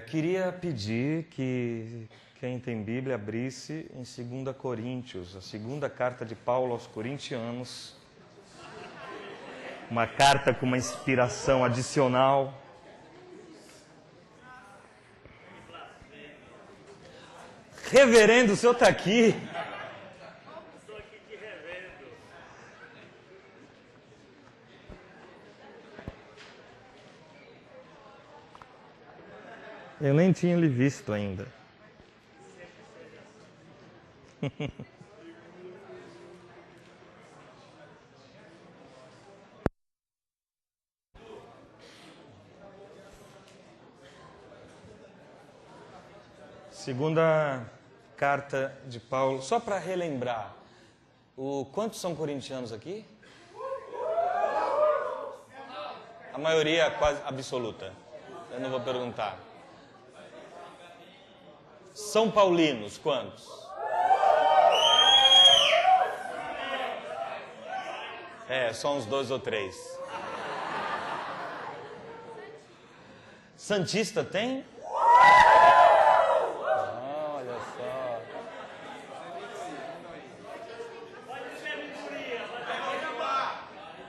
Queria pedir que quem tem Bíblia abrisse em 2 Coríntios, a segunda carta de Paulo aos Corintianos. Uma carta com uma inspiração adicional. Reverendo, o senhor está aqui? Estou aqui te revendo. Eu nem tinha lhe visto ainda. Segunda carta de Paulo, só para relembrar, quantos são corintianos aqui? A maioria quase absoluta, eu não vou perguntar. São paulinos, quantos? Só uns 2 ou 3. Santista tem?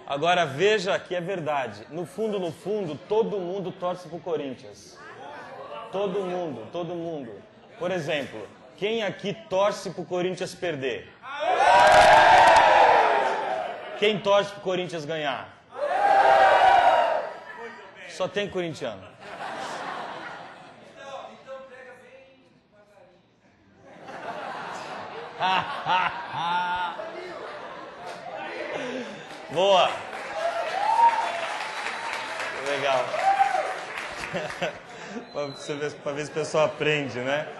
Agora veja que é verdade. No fundo, todo mundo torce pro Corinthians. Todo mundo. Por exemplo, quem aqui torce pro Corinthians perder? Quem torce pro Corinthians ganhar? Só tem corintiano. Então pega bem devagarinho. Boa! Legal. Para ver se o pessoal aprende, né?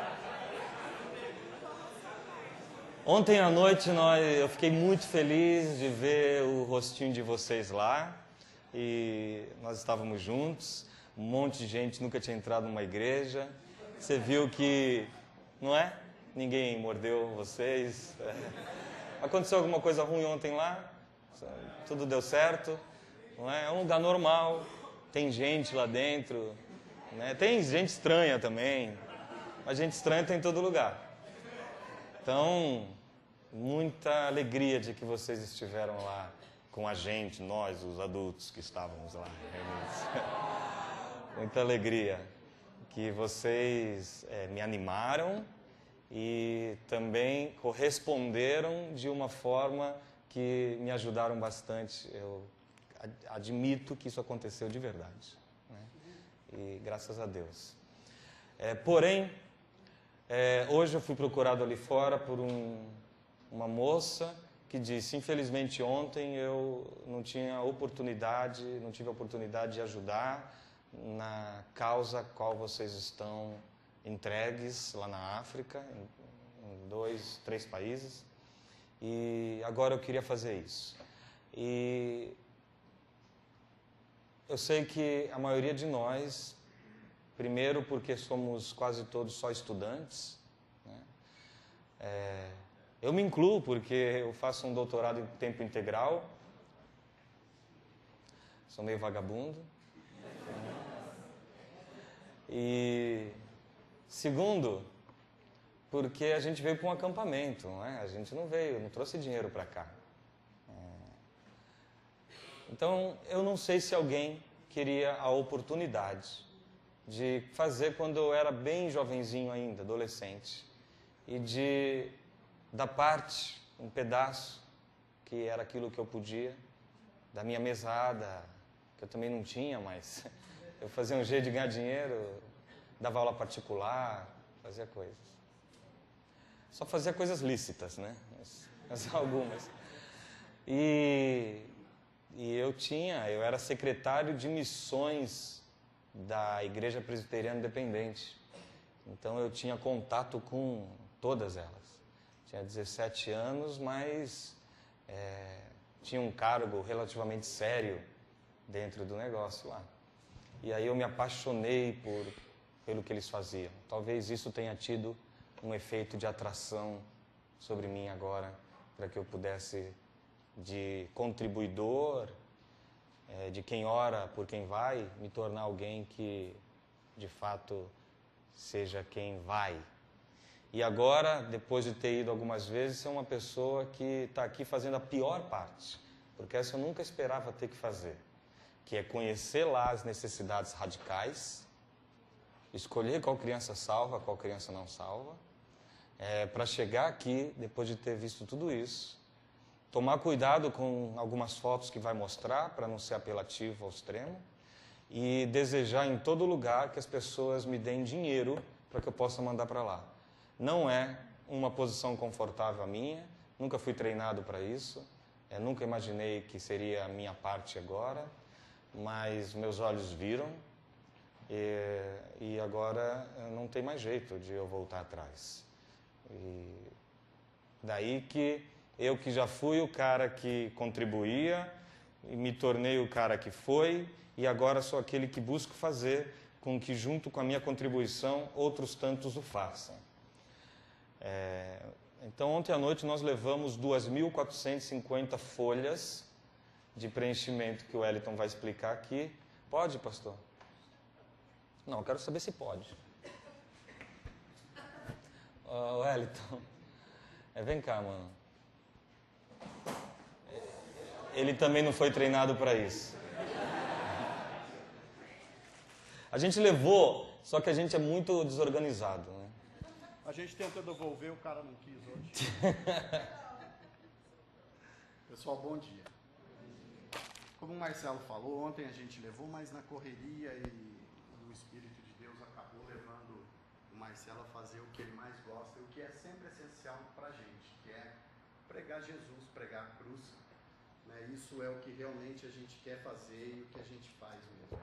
Ontem à noite eu fiquei muito feliz de ver o rostinho de vocês lá. E nós estávamos juntos. Um monte de gente nunca tinha entrado numa igreja. Você viu que, não é? Ninguém mordeu vocês. Aconteceu alguma coisa ruim ontem lá? Tudo deu certo, não é? É um lugar normal, tem gente lá dentro, né? Tem gente estranha também, mas gente estranha tem em todo lugar. Então, muita alegria de que vocês estiveram lá com a gente, nós, os adultos que estávamos lá. Muita alegria que vocês me animaram e também corresponderam de uma forma que me ajudaram bastante. Eu admito que isso aconteceu de verdade, né? E graças a Deus. Porém, hoje eu fui procurado ali fora por uma moça que disse: infelizmente ontem eu não tive a oportunidade de ajudar na causa a qual vocês estão entregues lá na África, em 2, 3 países. E agora eu queria fazer isso. E eu sei que a maioria de nós, primeiro porque somos quase todos só estudantes, né? Eu me incluo porque eu faço um doutorado em tempo integral. Sou meio vagabundo. E segundo, porque a gente veio para um acampamento, não é? A gente não trouxe dinheiro para cá. Então, eu não sei se alguém queria a oportunidade de fazer quando eu era bem jovenzinho ainda, adolescente, e de dar parte, um pedaço, que era aquilo que eu podia, da minha mesada, que eu também não tinha, mas eu fazia um jeito de ganhar dinheiro, dava aula particular, fazia coisas. Só fazia coisas lícitas, né? Mas algumas. E eu era secretário de missões da Igreja Presbiteriana Independente. Então eu tinha contato com todas elas. Tinha 17 anos, mas tinha um cargo relativamente sério dentro do negócio lá. E aí eu me apaixonei pelo que eles faziam. Talvez isso tenha tido um efeito de atração sobre mim agora, para que eu pudesse, de contribuidor, de quem ora por quem vai, me tornar alguém que, de fato, seja quem vai. E agora, depois de ter ido algumas vezes, é uma pessoa que está aqui fazendo a pior parte, porque essa eu nunca esperava ter que fazer, que é conhecer lá as necessidades radicais, escolher qual criança salva, qual criança não salva, para chegar aqui, depois de ter visto tudo isso, tomar cuidado com algumas fotos que vai mostrar, para não ser apelativo ao extremo, e desejar em todo lugar que as pessoas me deem dinheiro para que eu possa mandar para lá. Não é uma posição confortável a minha, nunca fui treinado para isso, nunca imaginei que seria a minha parte agora, mas meus olhos viram e agora não tem mais jeito de eu voltar atrás. E daí que eu que já fui o cara que contribuía, e me tornei o cara que foi, e agora sou aquele que busco fazer com que, junto com a minha contribuição, outros tantos o façam. Então, ontem à noite nós levamos 2.450 folhas de preenchimento que o Wellington vai explicar aqui. Pode, pastor? Não, eu quero saber se pode. Wellington, vem cá, mano. Ele também não foi treinado para isso. A gente levou, só que a gente é muito desorganizado, né? A gente tentou devolver, o cara não quis hoje. Pessoal, bom dia. Como o Marcelo falou, ontem a gente levou, mas na correria e o Espírito de Deus acabou levando o Marcelo a fazer o que ele mais gosta, e o que é sempre essencial para a gente, que é pregar Jesus, pregar a cruz. Né? Isso é o que realmente a gente quer fazer e o que a gente faz mesmo.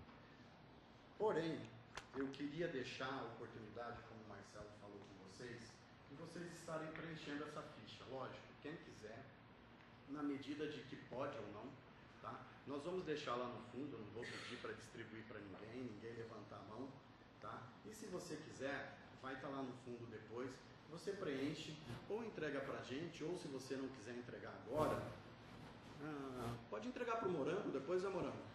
Porém, eu queria deixar a oportunidade, como o Marcelo falou com vocês, de vocês estarem preenchendo essa ficha. Lógico, quem quiser, na medida de que pode ou não, tá? Nós vamos deixar lá no fundo, não vou pedir para distribuir para ninguém levantar a mão, tá? E se você quiser, vai estar lá no fundo depois, você preenche, ou entrega para a gente, ou se você não quiser entregar agora, pode entregar para o Morango, depois é Morango.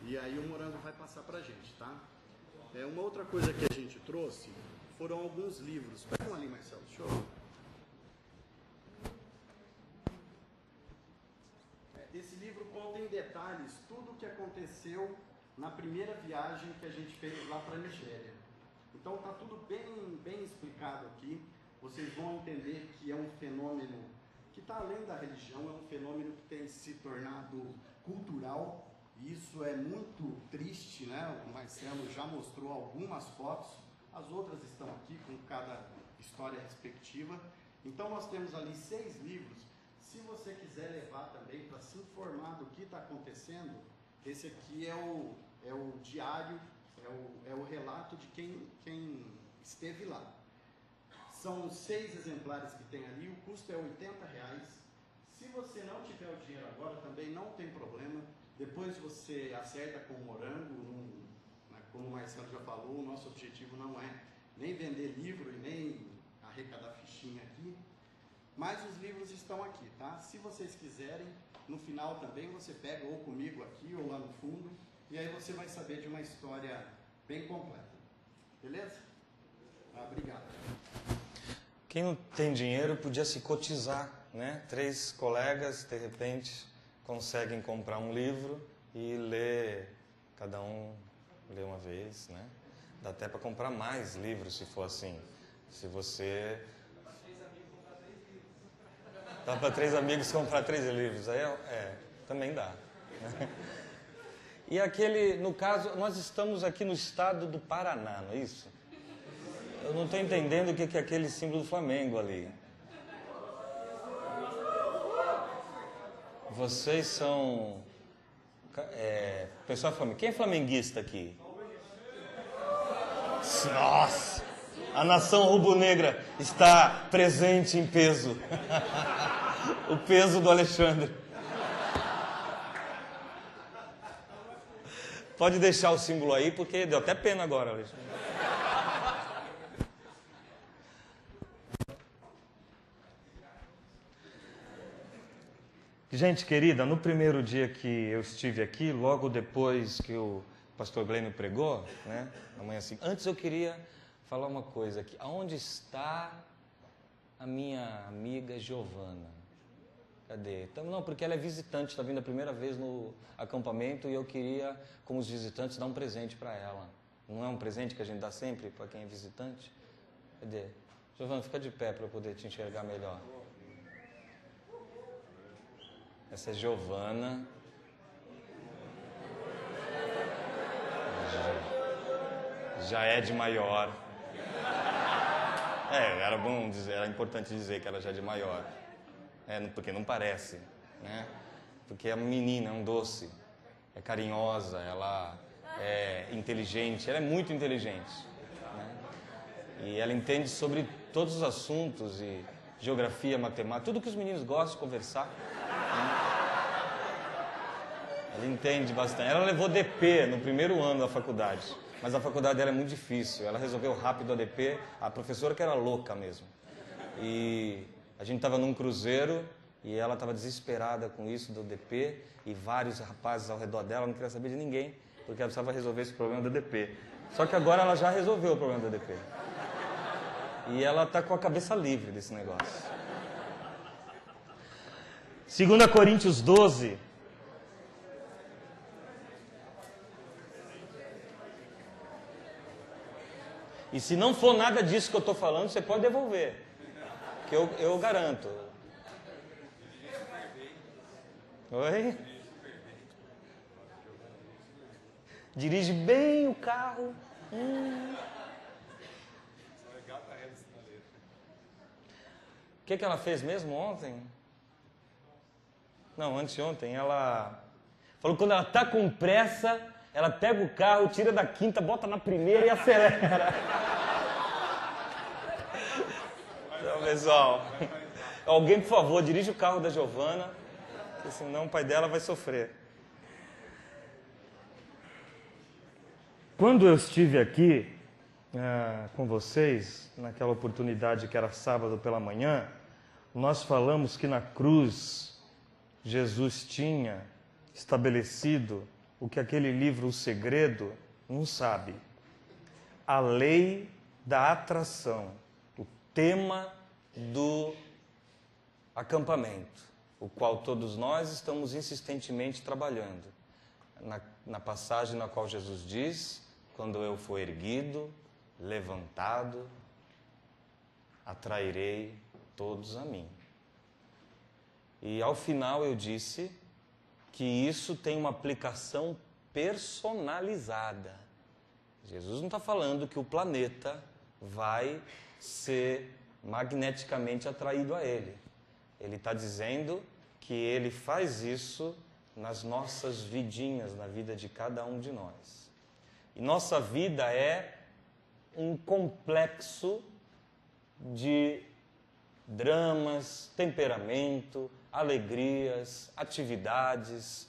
E aí o Morango vai passar para a gente, tá? Uma outra coisa que a gente trouxe foram alguns livros. Pega um ali, Marcelo, deixa eu... Esse livro conta em detalhes tudo o que aconteceu na primeira viagem que a gente fez lá para a Nigéria. Então está tudo bem explicado aqui. Vocês vão entender que é um fenômeno que está além da religião, é um fenômeno que tem se tornado cultural. E isso é muito triste, né? O Marcelo já mostrou algumas fotos, as outras estão aqui com cada história respectiva. Então nós temos ali 6 livros. Se você quiser levar também para se informar do que está acontecendo, esse aqui é o diário, é o relato de quem esteve lá. São 6 exemplares que tem ali, o custo é R$80. Se você não tiver o dinheiro agora, também não tem problema. Depois você acerta com o Morango, como o Marcelo já falou, o nosso objetivo não é nem vender livro e nem arrecadar fichinha aqui, mas os livros estão aqui, tá? Se vocês quiserem, no final também você pega ou comigo aqui ou lá no fundo, e aí você vai saber de uma história bem completa. Beleza? Obrigado. Quem não tem dinheiro podia se cotizar, né? 3 colegas, de repente, conseguem comprar um livro e ler, cada um lê uma vez, né? Dá até para comprar mais livros, se for assim. Se você... Dá para 3 amigos comprar 3 livros, aí também dá. E aquele, no caso, nós estamos aqui no estado do Paraná, não é isso? Eu não estou entendendo o que é aquele símbolo do Flamengo ali. Vocês são... pessoal flamenguista. Quem é flamenguista aqui? Nossa! A nação rubro-negra está presente em peso. O peso do Alexandre. Pode deixar o símbolo aí, porque deu até pena agora, Alexandre. Gente querida, no primeiro dia que eu estive aqui, logo depois que o pastor Glênio pregou, né, amanhã assim, antes eu queria falar uma coisa aqui. Aonde está a minha amiga Giovana? Cadê? Então, não, porque ela é visitante, está vindo a primeira vez no acampamento e eu queria, como os visitantes, dar um presente para ela. Não é um presente que a gente dá sempre para quem é visitante? Cadê? Giovana, fica de pé para eu poder te enxergar melhor. Essa é Giovana. Já é de maior. Era bom dizer, era importante dizer que ela já é de maior. Porque não parece, né? Porque é uma menina, é um doce. É carinhosa, ela é inteligente, ela é muito inteligente. Né? E ela entende sobre todos os assuntos, e geografia, matemática, tudo que os meninos gostam de conversar. Né? Ela entende bastante. Ela levou DP no primeiro ano da faculdade, mas a faculdade dela é muito difícil. Ela resolveu rápido a DP, a professora que era louca mesmo. E a gente estava num cruzeiro e ela estava desesperada com isso do DP, e vários rapazes ao redor dela não queriam saber de ninguém, porque ela precisava resolver esse problema do DP. Só que agora ela já resolveu o problema do DP. E ela está com a cabeça livre desse negócio. 2 Coríntios 12. E se não for nada disso que eu estou falando, você pode devolver. Que eu garanto. Oi? Dirige bem o carro. O que ela fez mesmo ontem? Não, anteontem. Ela falou que quando ela está com pressa, ela pega o carro, tira da quinta, bota na primeira e acelera. Então, pessoal, alguém, por favor, dirige o carro da Giovana, porque senão o pai dela vai sofrer. Quando eu estive aqui com vocês, naquela oportunidade que era sábado pela manhã, nós falamos que na cruz Jesus tinha estabelecido o que aquele livro, O Segredo, não sabe. A lei da atração, o tema do acampamento, o qual todos nós estamos insistentemente trabalhando. Na passagem na qual Jesus diz: quando eu for erguido, levantado, atrairei todos a mim. E ao final eu disse que isso tem uma aplicação personalizada. Jesus não está falando que o planeta vai ser magneticamente atraído a ele. Ele está dizendo que ele faz isso nas nossas vidinhas, na vida de cada um de nós. E nossa vida é um complexo de dramas, temperamento, alegrias, atividades,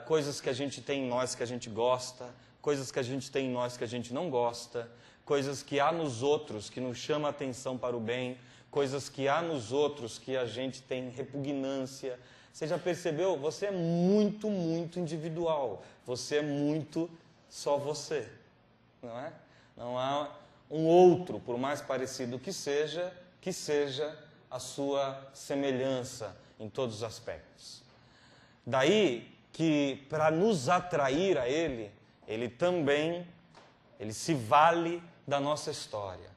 coisas que a gente tem em nós que a gente gosta, coisas que a gente tem em nós que a gente não gosta, coisas que há nos outros que nos chama a atenção para o bem, coisas que há nos outros que a gente tem repugnância. Você já percebeu? Você é muito, muito individual. Você é muito só você, não é? Não há um outro, por mais parecido que seja a sua semelhança em todos os aspectos. Daí que, para nos atrair a Ele, Ele se vale da nossa história.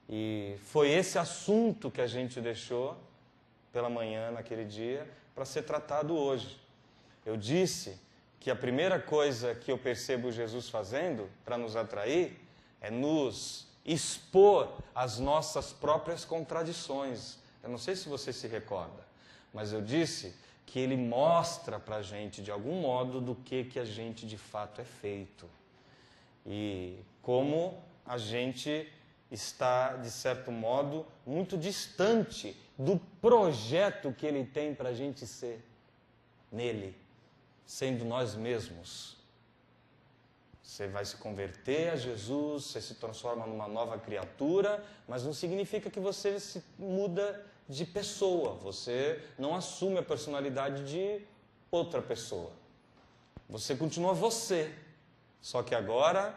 E foi esse assunto que a gente deixou pela manhã, naquele dia, para ser tratado hoje. Eu disse que a primeira coisa que eu percebo Jesus fazendo para nos atrair é nos expor às nossas próprias contradições. Eu não sei se você se recorda, mas eu disse que ele mostra para a gente, de algum modo, do que a gente de fato é feito. E como a gente está, de certo modo, muito distante do projeto que ele tem para a gente ser nele, sendo nós mesmos. Você vai se converter a Jesus, você se transforma numa nova criatura, mas não significa que você se muda de pessoa. Você não assume a personalidade de outra pessoa. Você continua você, só que agora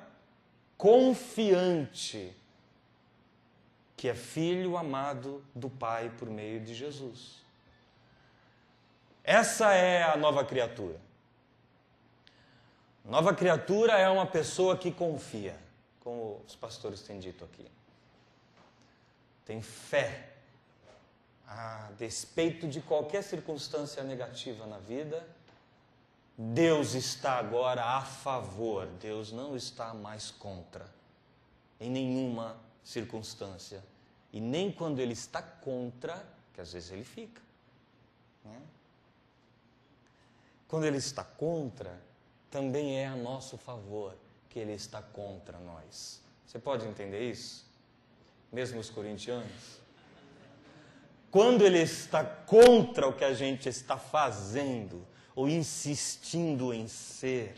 confiante que é filho amado do Pai por meio de Jesus. Essa é a nova criatura. Nova criatura é uma pessoa que confia, como os pastores têm dito aqui. Tem fé, a despeito de qualquer circunstância negativa na vida. Deus está agora a favor, Deus não está mais contra, em nenhuma circunstância. E nem quando Ele está contra, que às vezes Ele fica, né? Quando Ele está contra, também é a nosso favor que Ele está contra nós. Você pode entender isso? Mesmo os corintianos? Quando Ele está contra o que a gente está fazendo, ou insistindo em ser,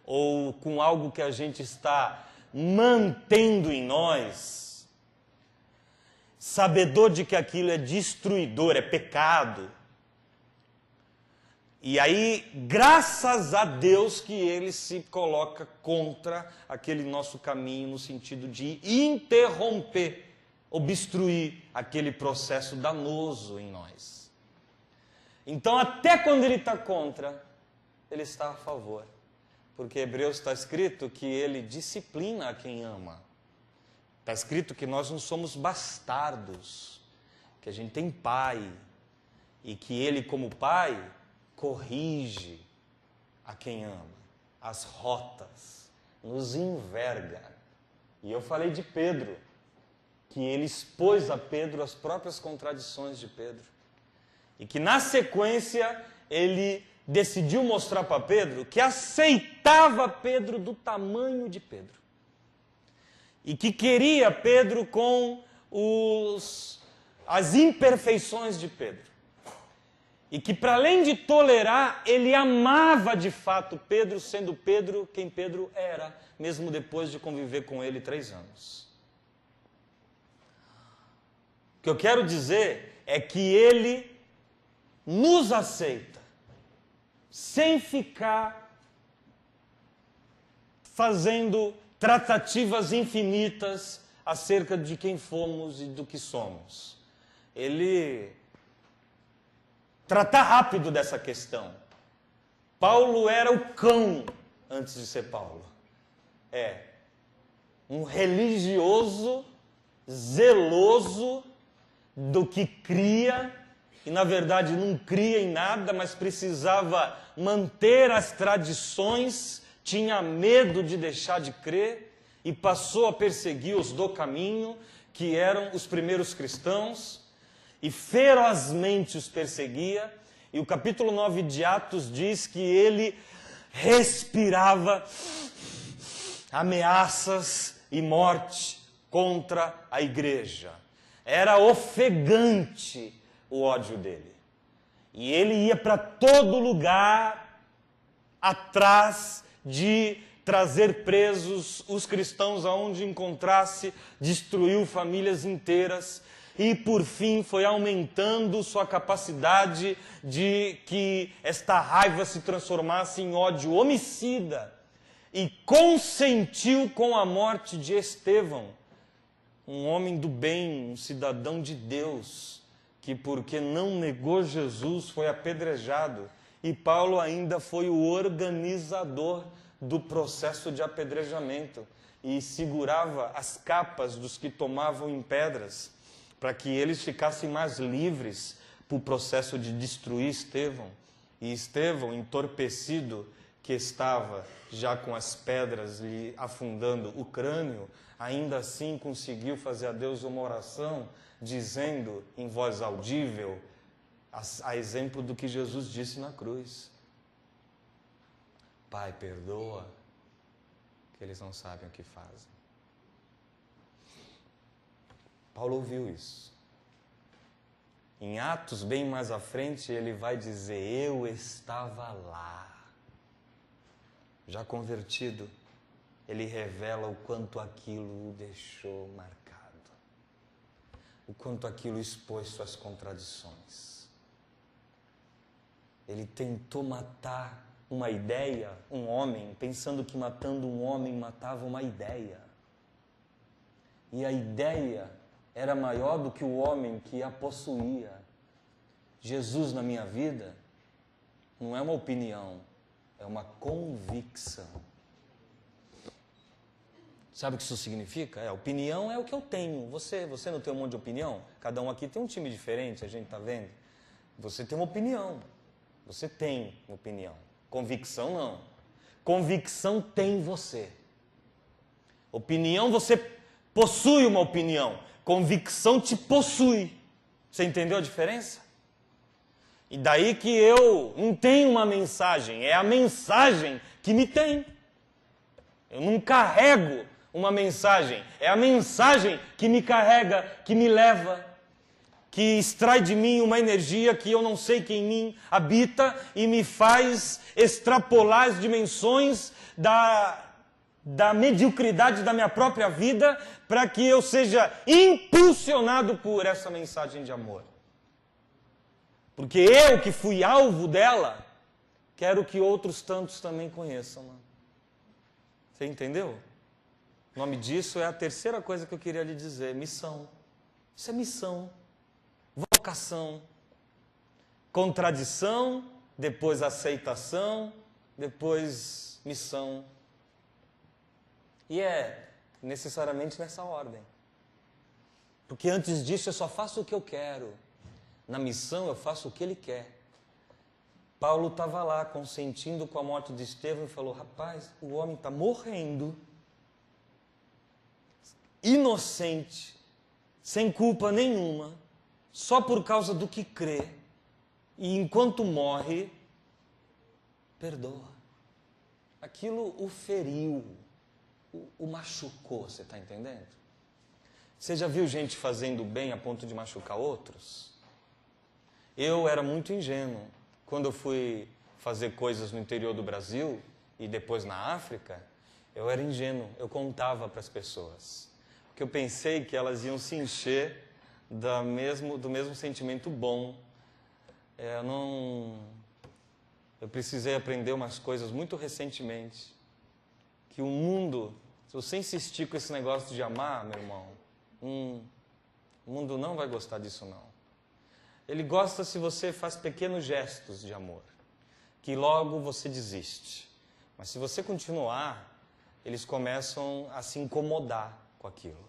ou com algo que a gente está mantendo em nós, sabedor de que aquilo é destruidor, é pecado. E aí, graças a Deus que Ele se coloca contra aquele nosso caminho, no sentido de interromper, obstruir aquele processo danoso em nós. Então, até quando Ele está contra, Ele está a favor. Porque em Hebreus está escrito que Ele disciplina a quem ama. Está escrito que nós não somos bastardos, que a gente tem pai, e que Ele, como pai, corrige a quem ama, as rotas, nos enverga. E eu falei de Pedro, que ele expôs a Pedro as próprias contradições de Pedro. E que na sequência ele decidiu mostrar para Pedro que aceitava Pedro do tamanho de Pedro. E que queria Pedro com as imperfeições de Pedro. E que, para além de tolerar, ele amava de fato Pedro, sendo Pedro quem Pedro era, mesmo depois de conviver com ele 3 anos. O que eu quero dizer é que ele nos aceita, sem ficar fazendo tratativas infinitas acerca de quem fomos e do que somos. Ele trata rápido dessa questão. Paulo era o cão antes de ser Paulo. Um religioso, zeloso do que cria, e na verdade não cria em nada, mas precisava manter as tradições, tinha medo de deixar de crer, e passou a perseguir os do caminho, que eram os primeiros cristãos, e ferozmente os perseguia. E o capítulo 9 de Atos diz que ele respirava ameaças e morte contra a igreja. Era ofegante o ódio dele. E ele ia para todo lugar atrás de trazer presos os cristãos aonde encontrasse, destruiu famílias inteiras e, por fim, foi aumentando sua capacidade de que esta raiva se transformasse em ódio homicida e consentiu com a morte de Estevão, um homem do bem, um cidadão de Deus, que porque não negou Jesus foi apedrejado, e Paulo ainda foi o organizador do processo de apedrejamento e segurava as capas dos que tomavam em pedras para que eles ficassem mais livres para o processo de destruir Estevão. E Estevão, entorpecido, que estava já com as pedras lhe afundando o crânio, ainda assim conseguiu fazer a Deus uma oração, dizendo em voz audível, a exemplo do que Jesus disse na cruz: Pai, perdoa, que eles não sabem o que fazem. Paulo ouviu isso. Em Atos, bem mais à frente, ele vai dizer: eu estava lá. Já convertido, ele revela o quanto aquilo o deixou marcado. O quanto aquilo expôs suas contradições. Ele tentou matar uma ideia, um homem, pensando que matando um homem matava uma ideia. E a ideia era maior do que o homem que a possuía. Jesus na minha vida não é uma opinião, é uma convicção. Sabe o que isso significa? Opinião é o que eu tenho. Você não tem um monte de opinião? Cada um aqui tem um time diferente, a gente está vendo. Você tem uma opinião. Você tem opinião. Convicção não. Convicção tem você. Opinião, você possui uma opinião. Convicção te possui. Você entendeu a diferença? E daí que eu não tenho uma mensagem, é a mensagem que me tem. Eu não carrego uma mensagem, é a mensagem que me carrega, que me leva, que extrai de mim uma energia que eu não sei que em mim habita e me faz extrapolar as dimensões da mediocridade da minha própria vida para que eu seja impulsionado por essa mensagem de amor. Porque eu que fui alvo dela, quero que outros tantos também conheçam. Você entendeu? O nome disso é a terceira coisa que eu queria lhe dizer, missão. Isso é missão, vocação, contradição, depois aceitação, depois missão. E é necessariamente nessa ordem. Porque antes disso eu só faço o que eu quero. Na missão eu faço o que ele quer. Paulo estava lá consentindo com a morte de Estevão e falou, rapaz, o homem está morrendo, inocente, sem culpa nenhuma, só por causa do que crê. E enquanto morre, perdoa. Aquilo o feriu, o machucou, você está entendendo? Você já viu gente fazendo bem a ponto de machucar outros? Eu era muito ingênuo. Quando eu fui fazer coisas no interior do Brasil e depois na África, eu era ingênuo, eu contava para as pessoas. Porque eu pensei que elas iam se encher do mesmo sentimento bom. Eu precisei aprender umas coisas muito recentemente. Que o mundo, se você insistir com esse negócio de amar, meu irmão, o mundo não vai gostar disso não. Ele gosta se você faz pequenos gestos de amor, que logo você desiste. Mas se você continuar, eles começam a se incomodar com aquilo.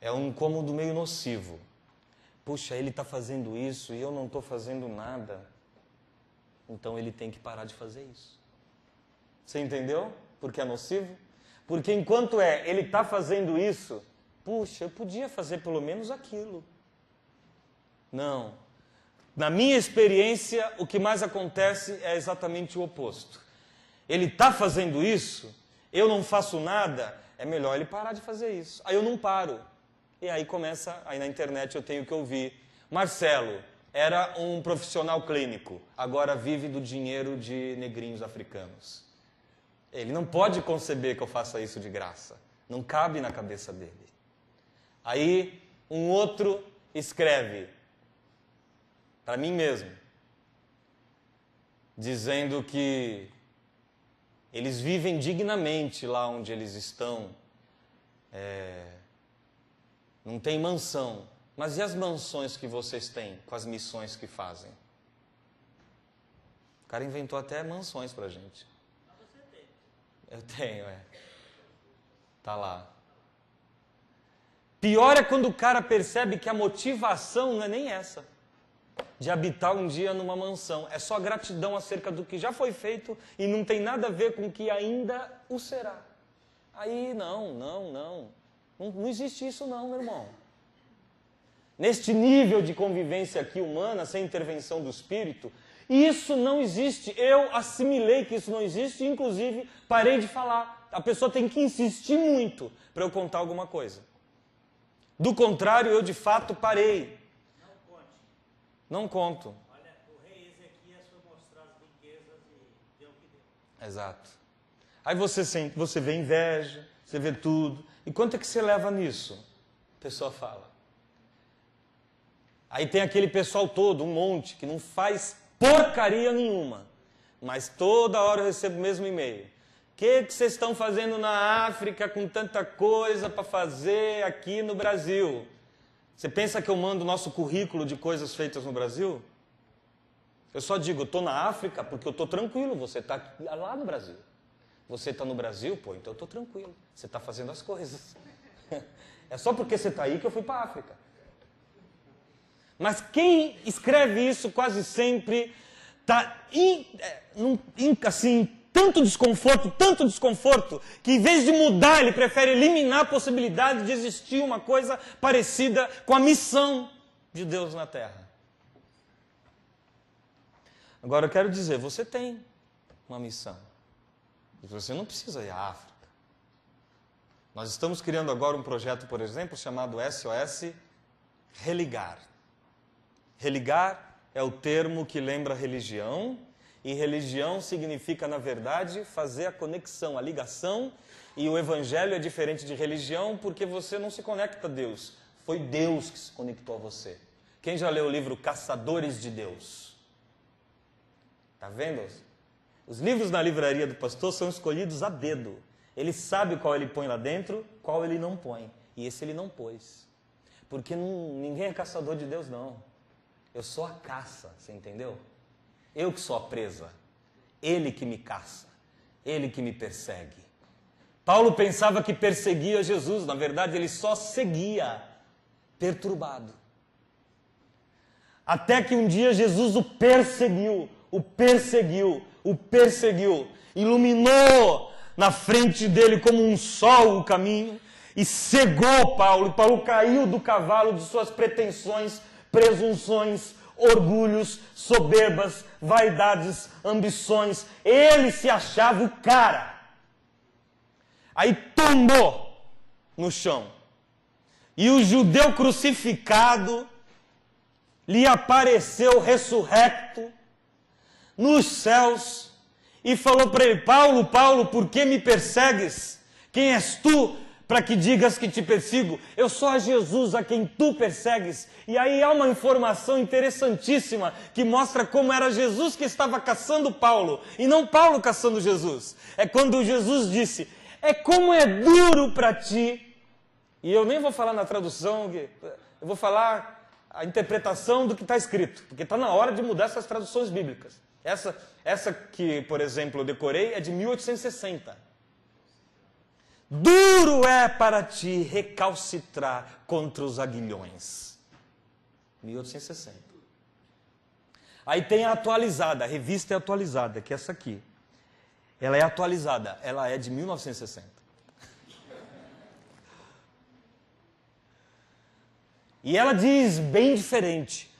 É um incômodo meio nocivo. Puxa, ele está fazendo isso e eu não estou fazendo nada. Então ele tem que parar de fazer isso. Você entendeu? Porque é nocivo? Porque enquanto ele está fazendo isso, puxa, eu podia fazer pelo menos aquilo. Não. Na minha experiência, o que mais acontece é exatamente o oposto. Ele está fazendo isso, eu não faço nada, é melhor ele parar de fazer isso. Aí eu não paro. E aí começa, aí na internet eu tenho que ouvir. Marcelo era um profissional clínico, agora vive do dinheiro de negrinhos africanos. Ele não pode conceber que eu faça isso de graça. Não cabe na cabeça dele. Aí um outro escreve para mim mesmo, dizendo que eles vivem dignamente lá onde eles estão. Não tem mansão. Mas e as mansões que vocês têm com as missões que fazem? O cara inventou até mansões pra gente. Eu tenho, Tá lá. Pior é quando o cara percebe que a motivação não é nem essa. De habitar um dia numa mansão. É só gratidão acerca do que já foi feito e não tem nada a ver com o que ainda o será. Aí, não existe isso não, meu irmão. Neste nível de convivência aqui humana, sem intervenção do Espírito, isso não existe. Eu assimilei que isso não existe e, inclusive, parei de falar. A pessoa tem que insistir muito para eu contar alguma coisa. Do contrário, eu de fato parei. Não conto. Olha, o rei Ezequias foi mostrar as riquezas e deu o que deu. Exato. Aí você vê inveja, você vê tudo. E quanto é que você leva nisso? A pessoa fala. Aí tem aquele pessoal todo, um monte, que não faz porcaria nenhuma. Mas toda hora eu recebo o mesmo e-mail. que vocês estão fazendo na África com tanta coisa para fazer aqui no Brasil? Você pensa que eu mando o nosso currículo de coisas feitas no Brasil? Eu só digo, eu estou na África porque eu estou tranquilo, você está lá no Brasil. Você está no Brasil, pô, então eu estou tranquilo. Você está fazendo as coisas. É só porque você está aí que eu fui para a África. Mas quem escreve isso quase sempre está assim, tanto desconforto, que em vez de mudar, ele prefere eliminar a possibilidade de existir uma coisa parecida com a missão de Deus na Terra. Agora eu quero dizer, você tem uma missão. E você não precisa ir à África. Nós estamos criando agora um projeto, por exemplo, chamado SOS Religar. Religar é o termo que lembra religião, e religião significa, na verdade, fazer a conexão, a ligação, e o evangelho é diferente de religião porque você não se conecta a Deus. Foi Deus que se conectou a você. Quem já leu o livro Caçadores de Deus? Está vendo? Os livros na livraria do pastor são escolhidos a dedo. Ele sabe qual ele põe lá dentro, qual ele não põe. E esse ele não pôs. Porque ninguém é caçador de Deus, não. Eu sou a caça, você entendeu? Eu que sou a presa. Ele que me caça. Ele que me persegue. Paulo pensava que perseguia Jesus. Na verdade, ele só seguia, perturbado. Até que um dia Jesus o perseguiu. Iluminou na frente dele como um sol o caminho e cegou Paulo. E Paulo caiu do cavalo de suas pretensões, presunções, orgulhos, soberbas, vaidades, ambições. Ele se achava o cara. Aí tombou no chão. E o judeu crucificado lhe apareceu ressurrecto nos céus e falou para ele: Paulo, Paulo, por que me persegues? Quem és tu para que digas que te persigo? Eu sou a Jesus a quem tu persegues. E aí há uma informação interessantíssima que mostra como era Jesus que estava caçando Paulo e não Paulo caçando Jesus. É quando Jesus disse: é como é duro para ti. E eu nem vou falar na tradução, eu vou falar a interpretação do que está escrito, porque está na hora de mudar essas traduções bíblicas. Essa que, por exemplo, eu decorei é de 1860. Duro é para ti recalcitrar contra os aguilhões. 1860. Aí tem a atualizada, a revista é atualizada, que é essa aqui. Ela é atualizada, ela é de 1960. E ela diz bem diferente: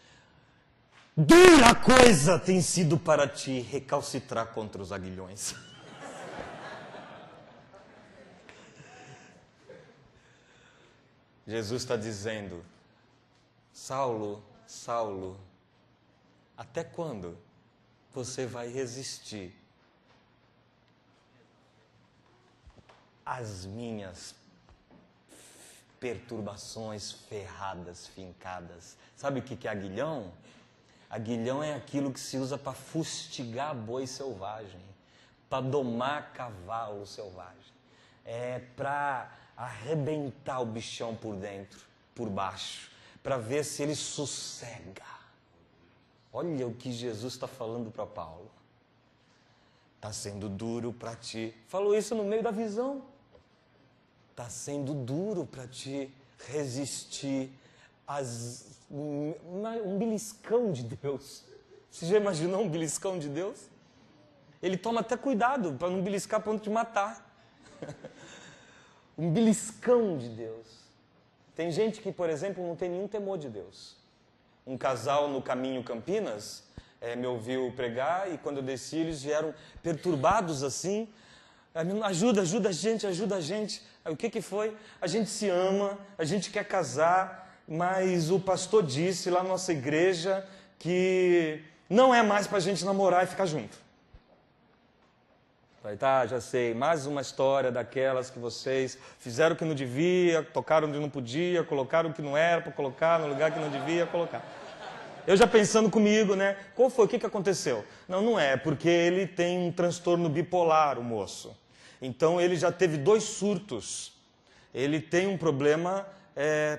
dura coisa tem sido para ti recalcitrar contra os aguilhões. Jesus está dizendo: Saulo, Saulo, até quando você vai resistir às minhas perturbações ferradas, fincadas? Sabe o que é aguilhão? Aguilhão é aquilo que se usa para fustigar boi selvagem, para domar cavalo selvagem. É para arrebentar o bichão por dentro, por baixo, para ver se ele sossega. Olha o que Jesus está falando para Paulo. Está sendo duro para ti. Falou isso no meio da visão. Está sendo duro para ti resistir um beliscão de Deus. Você já imaginou um beliscão de Deus? Ele toma até cuidado para não beliscar a ponto de matar. Um beliscão de Deus. Tem gente que, por exemplo, não tem nenhum temor de Deus. Um casal no caminho Campinas me ouviu pregar e quando eu desci eles vieram perturbados assim. Ajuda a gente. Aí, o que foi? A gente se ama, a gente quer casar, mas o pastor disse lá na nossa igreja que não é mais para a gente namorar e ficar junto. Falei, tá, já sei, mais uma história daquelas que vocês fizeram o que não devia, tocaram onde não podia, colocaram o que não era para colocar no lugar que não devia colocar. Eu já pensando comigo, né? Qual foi? O que aconteceu? Não é, porque ele tem um transtorno bipolar, o moço. Então ele já teve 2 surtos. Ele tem um problema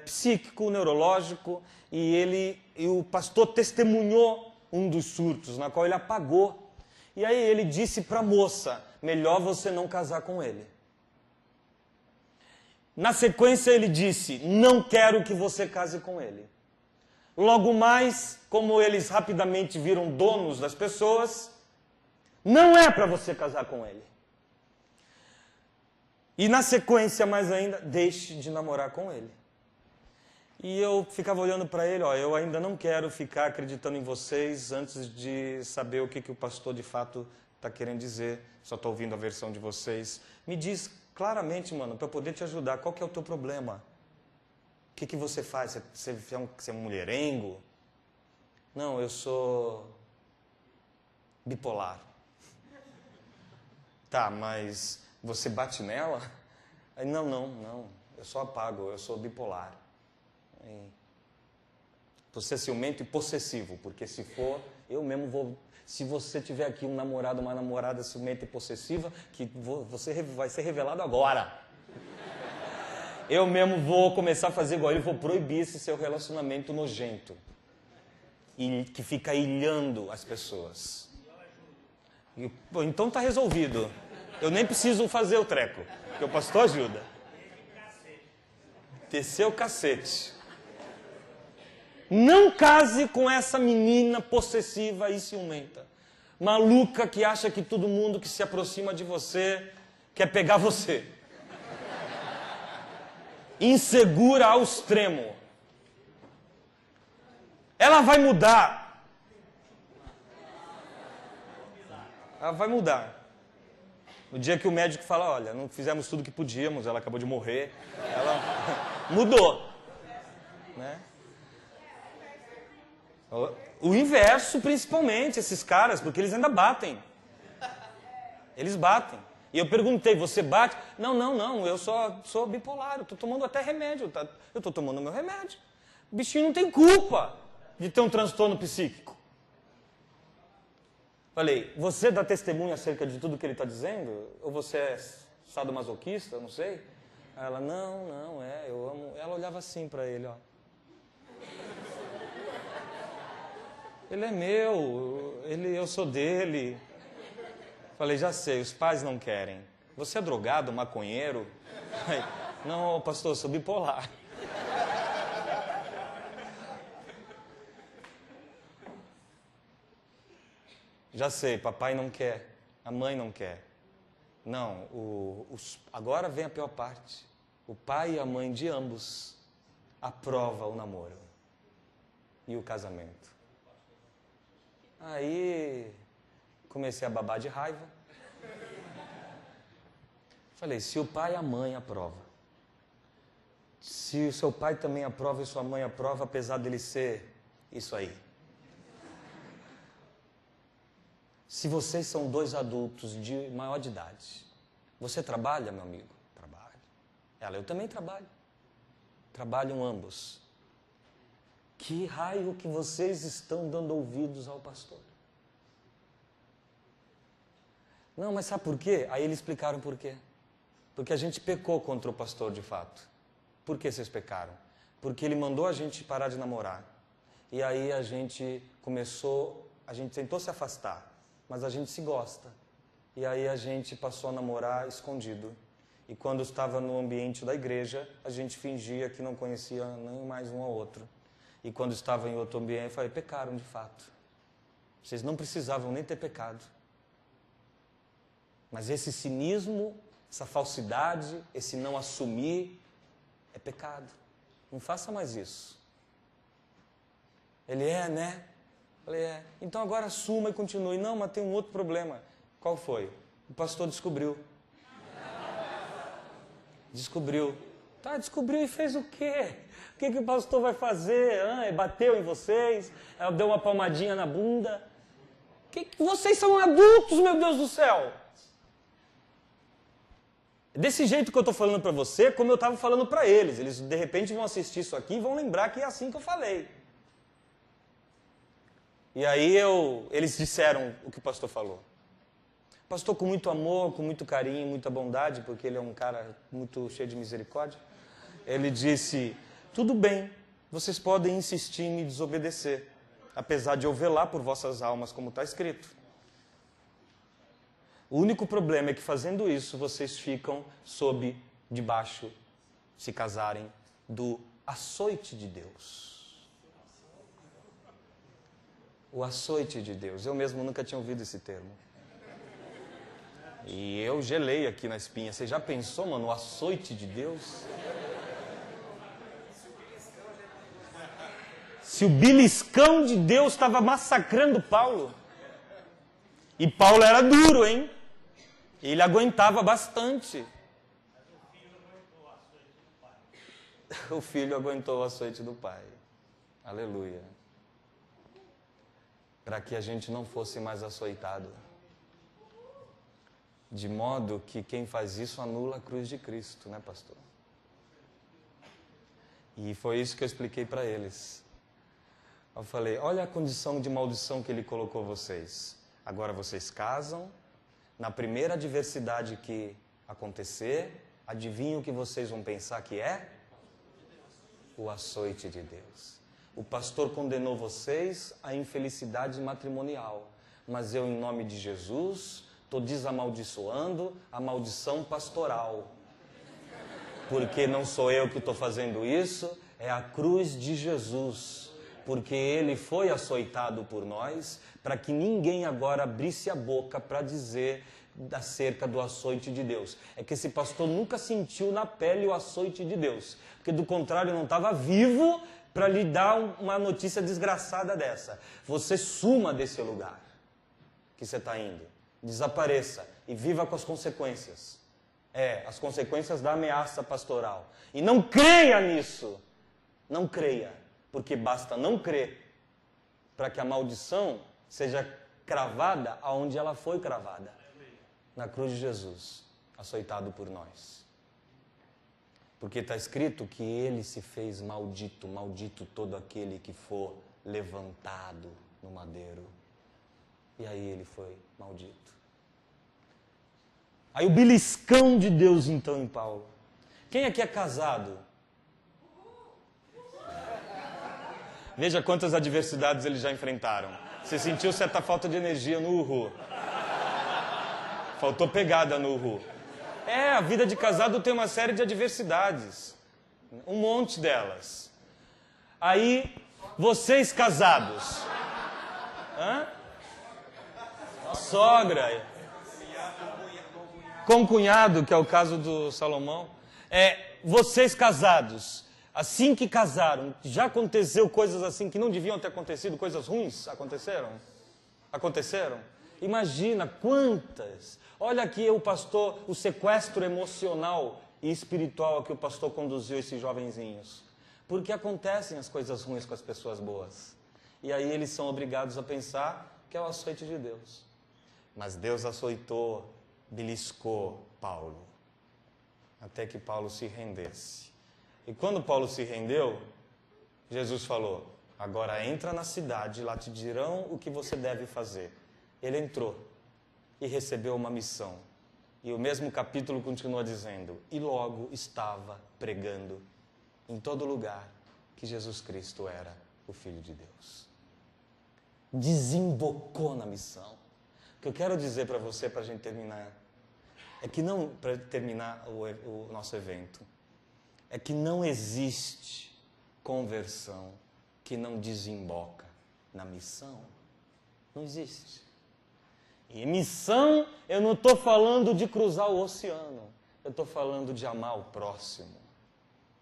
psíquico, neurológico, e o pastor testemunhou um dos surtos, na qual ele apagou. E aí ele disse para a moça, melhor você não casar com ele. Na sequência ele disse, não quero que você case com ele. Logo mais, como eles rapidamente viram donos das pessoas, não é para você casar com ele. E na sequência, mais ainda, deixe de namorar com ele. E eu ficava olhando para ele, eu ainda não quero ficar acreditando em vocês antes de saber o que o pastor de fato está querendo dizer. Só estou ouvindo a versão de vocês. Me diz claramente, mano, para eu poder te ajudar, qual que é o teu problema? O que você faz? Você é um mulherengo? Não, eu sou bipolar. Tá, mas você bate nela? Aí, não, eu só apago, eu sou bipolar. Você é ciumento e possessivo, porque se for, eu mesmo vou... Se você tiver aqui um namorado, uma namorada ciumenta e possessiva, que você vai ser revelado agora. Eu mesmo vou começar a fazer igual ele, vou proibir esse seu relacionamento nojento. E que fica ilhando as pessoas. Então tá resolvido. Eu nem preciso fazer o treco, porque o pastor ajuda. Desceu o cacete. Não case com essa menina possessiva e ciumenta. Maluca que acha que todo mundo que se aproxima de você quer pegar você. Insegura ao extremo. Ela vai mudar. Ela vai mudar. No dia que o médico fala, olha, não fizemos tudo o que podíamos, ela acabou de morrer, ela mudou. Né? O inverso, principalmente, esses caras, porque eles ainda batem. Eles batem. E eu perguntei, você bate? Não, eu sou bipolar, eu estou tomando até remédio, tá? Eu estou tomando meu remédio. O bichinho não tem culpa de ter um transtorno psíquico. Falei, você dá testemunho acerca de tudo que ele está dizendo? Ou você é sadomasoquista, não sei? Ela, não, eu amo. Ela olhava assim para ele, ó. Ele é meu, eu sou dele. Falei, já sei, os pais não querem. Você é drogado, maconheiro? Aí, não, pastor, eu sou bipolar. Já sei, papai não quer, a mãe não quer. Não, agora vem a pior parte. O pai e a mãe de ambos aprovam o namoro e o casamento. Aí comecei a babar de raiva. Falei, se o pai e a mãe aprovam, se o seu pai também aprova e sua mãe aprova, apesar dele ser isso aí. Se vocês são 2 adultos de maior de idade, você trabalha, meu amigo? Trabalho. Ela, eu também trabalho. Trabalham ambos. Que raio que vocês estão dando ouvidos ao pastor? Não, mas sabe por quê? Aí eles explicaram por quê. Porque a gente pecou contra o pastor de fato. Por que vocês pecaram? Porque ele mandou a gente parar de namorar. E aí a gente tentou se afastar. Mas a gente se gosta. E aí a gente passou a namorar escondido. E quando estava no ambiente da igreja, a gente fingia que não conhecia nem mais um ao outro. E quando estava em outro ambiente, eu falei, pecaram de fato. Vocês não precisavam nem ter pecado. Mas esse cinismo, essa falsidade, esse não assumir, é pecado. Não faça mais isso. Ele né? Falei, então agora assuma e continue. Não, mas tem um outro problema. Qual foi? O pastor descobriu. Descobriu. Tá, descobriu e fez o quê? O que o pastor vai fazer? Bateu em vocês? Ela deu uma palmadinha na bunda? Vocês são adultos, meu Deus do céu! Desse jeito que eu estou falando para você, como eu estava falando para eles. Eles, de repente, vão assistir isso aqui e vão lembrar que é assim que eu falei. E aí eles disseram o que o pastor falou. pastor com muito amor, com muito carinho, muita bondade, porque ele é um cara muito cheio de misericórdia, ele disse, tudo bem, vocês podem insistir em me desobedecer, apesar de eu velar por vossas almas, como está escrito. O único problema é que fazendo isso, vocês ficam debaixo, se casarem, do açoite de Deus. O açoite de Deus. Eu mesmo nunca tinha ouvido esse termo. E eu gelei aqui na espinha. Você já pensou, mano, o açoite de Deus? Se o beliscão de Deus estava massacrando Paulo. E Paulo era duro, hein? Ele aguentava bastante. O filho aguentou o açoite do pai. Aleluia. Para que a gente não fosse mais açoitado. De modo que quem faz isso anula a cruz de Cristo, né, pastor? E foi isso que eu expliquei para eles. Eu falei, olha a condição de maldição que ele colocou vocês. Agora vocês casam, na primeira adversidade que acontecer, adivinha o que vocês vão pensar que é? O açoite de Deus. O pastor condenou vocês à infelicidade matrimonial, mas eu, em nome de Jesus, estou desamaldiçoando a maldição pastoral. Porque não sou eu que estou fazendo isso, é a cruz de Jesus. Porque ele foi açoitado por nós, para que ninguém agora abrisse a boca para dizer acerca do açoite de Deus. É que esse pastor nunca sentiu na pele o açoite de Deus, porque do contrário não estava vivo para lhe dar uma notícia desgraçada dessa. Você suma desse lugar que você está indo, desapareça e viva com as consequências. As consequências da ameaça pastoral. E não creia nisso. Não creia, porque basta não crer para que a maldição seja cravada aonde ela foi cravada. Na cruz de Jesus, açoitado por nós. Porque está escrito que ele se fez maldito, maldito todo aquele que for levantado no madeiro. E aí ele foi maldito. Aí o beliscão de Deus então em Paulo. Quem aqui é casado? Veja quantas adversidades eles já enfrentaram. Você sentiu certa falta de energia no uhu. Faltou pegada no uhu. A vida de casado tem uma série de adversidades. Um monte delas. Aí, vocês casados. A sogra. Concunhado, que é o caso do Salomão. Vocês casados. Assim que casaram, já aconteceu coisas assim que não deviam ter acontecido, coisas ruins aconteceram? Aconteceram? Imagina quantas. Olha aqui o sequestro emocional e espiritual a que o pastor conduziu esses jovenzinhos. Porque acontecem as coisas ruins com as pessoas boas. E aí eles são obrigados a pensar que é o açoite de Deus. Mas Deus açoitou, beliscou Paulo, até que Paulo se rendesse. E quando Paulo se rendeu, Jesus falou, agora entra na cidade, lá te dirão o que você deve fazer. Ele entrou e recebeu uma missão. E o mesmo capítulo continua dizendo, e logo estava pregando em todo lugar que Jesus Cristo era o Filho de Deus. Desembocou na missão. O que eu quero dizer para você, para a gente terminar, é que não, para terminar o nosso evento, é que não existe conversão que não desemboca na missão. Não existe. E missão, eu não estou falando de cruzar o oceano. Eu estou falando de amar o próximo.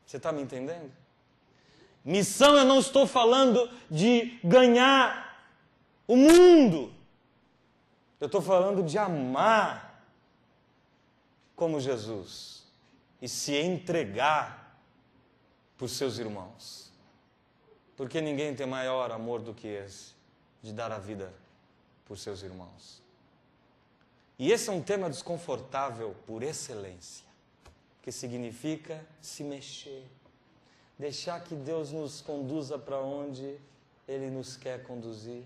Você está me entendendo? Missão, eu não estou falando de ganhar o mundo. Eu estou falando de amar como Jesus. E se entregar por seus irmãos. Porque ninguém tem maior amor do que esse, de dar a vida por seus irmãos. E esse é um tema desconfortável por excelência, que significa se mexer, deixar que Deus nos conduza para onde Ele nos quer conduzir.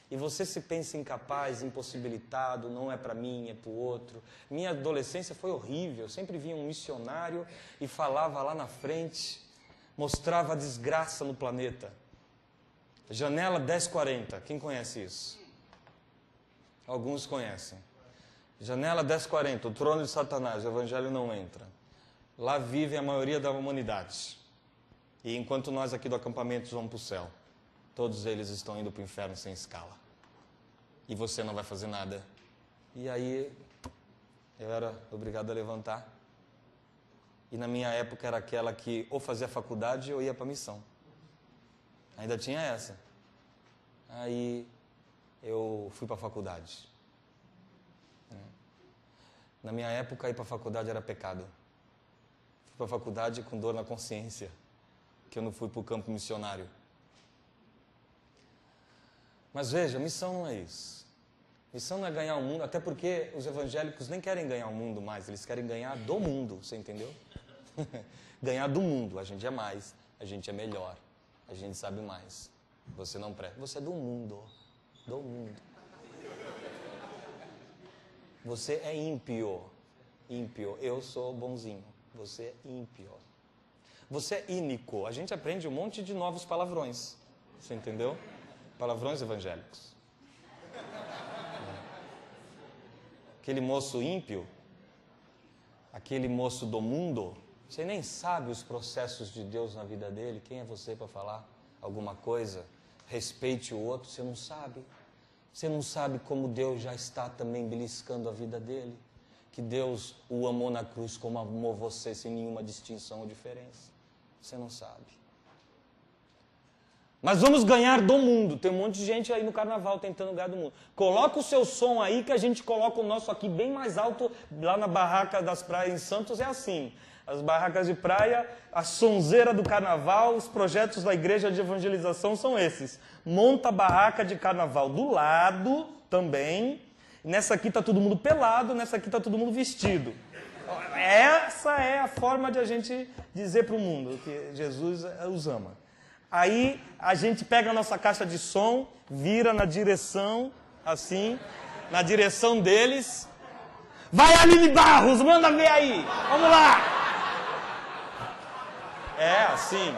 E você se pensa incapaz, impossibilitado, não é para mim, é para o outro. Minha adolescência foi horrível. Eu sempre vinha um missionário e falava lá na frente, mostrava a desgraça no planeta. Janela 1040, quem conhece isso? Alguns conhecem. Janela 1040, o trono de Satanás, o evangelho não entra. Lá vive a maioria da humanidade. E enquanto nós aqui do acampamento vamos para o céu, todos eles estão indo para o inferno sem escala. E você não vai fazer nada. E aí, eu era obrigado a levantar. E na minha época era aquela que ou fazia faculdade ou ia para a missão. Ainda tinha essa. Aí, eu fui para a faculdade. Na minha época, ir para a faculdade era pecado. Fui para a faculdade com dor na consciência, que eu não fui para o campo missionário. Mas veja, missão não é isso. Missão não é ganhar o mundo, até porque os evangélicos nem querem ganhar o mundo mais, eles querem ganhar do mundo, você entendeu? Ganhar do mundo, a gente é mais, a gente é melhor, a gente sabe mais. Você não presta, você é do mundo, do mundo. Você é ímpio, ímpio, eu sou bonzinho, você é ímpio. Você é ínico, a gente aprende um monte de novos palavrões, você entendeu? Palavrões evangélicos. Aquele moço ímpio, aquele moço do mundo, você nem sabe os processos de Deus na vida dele. Quem é você para falar alguma coisa? Respeite o outro, você não sabe. Você não sabe como Deus já está também beliscando a vida dele. Que Deus o amou na cruz como amou você, sem nenhuma distinção ou diferença. Você não sabe. Mas vamos ganhar do mundo. Tem um monte de gente aí no carnaval tentando ganhar do mundo. Coloca o seu som aí que a gente coloca o nosso aqui bem mais alto. Lá na barraca das praias em Santos é assim. As barracas de praia, a sonzeira do carnaval, os projetos da igreja de evangelização são esses. Monta a barraca de carnaval do lado também. Nessa aqui está todo mundo pelado, nessa aqui está todo mundo vestido. Essa é a forma de a gente dizer para o mundo que Jesus os ama. Aí a gente pega a nossa caixa de som, vira na direção, assim, na direção deles. Vai, Aline Barros, manda ver aí, vamos lá! É assim.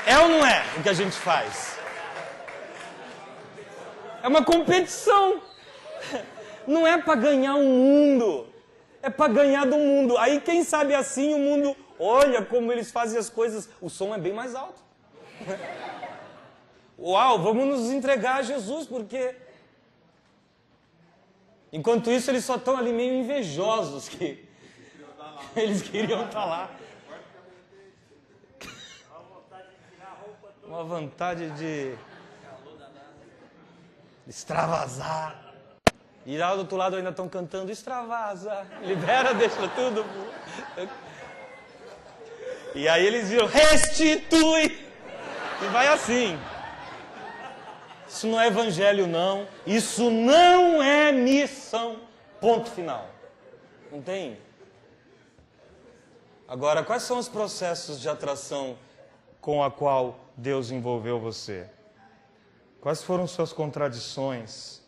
É ou não é o que a gente faz? É uma competição. Não é para ganhar o mundo. É para ganhar do mundo. Aí quem sabe assim o mundo, olha como eles fazem as coisas. O som é bem mais alto. Uau, vamos nos entregar a Jesus, porque... Enquanto isso, eles só estão ali meio invejosos, que eles queriam estar lá. Uma vontade de extravasar. E lá do outro lado ainda estão cantando, extravasa, libera, deixa tudo. E aí eles viram, restitui. E vai assim. Isso não é evangelho, não. Isso não é missão. Ponto final. Não tem? Agora, quais são os processos de atração com a qual Deus envolveu você? Quais foram suas contradições?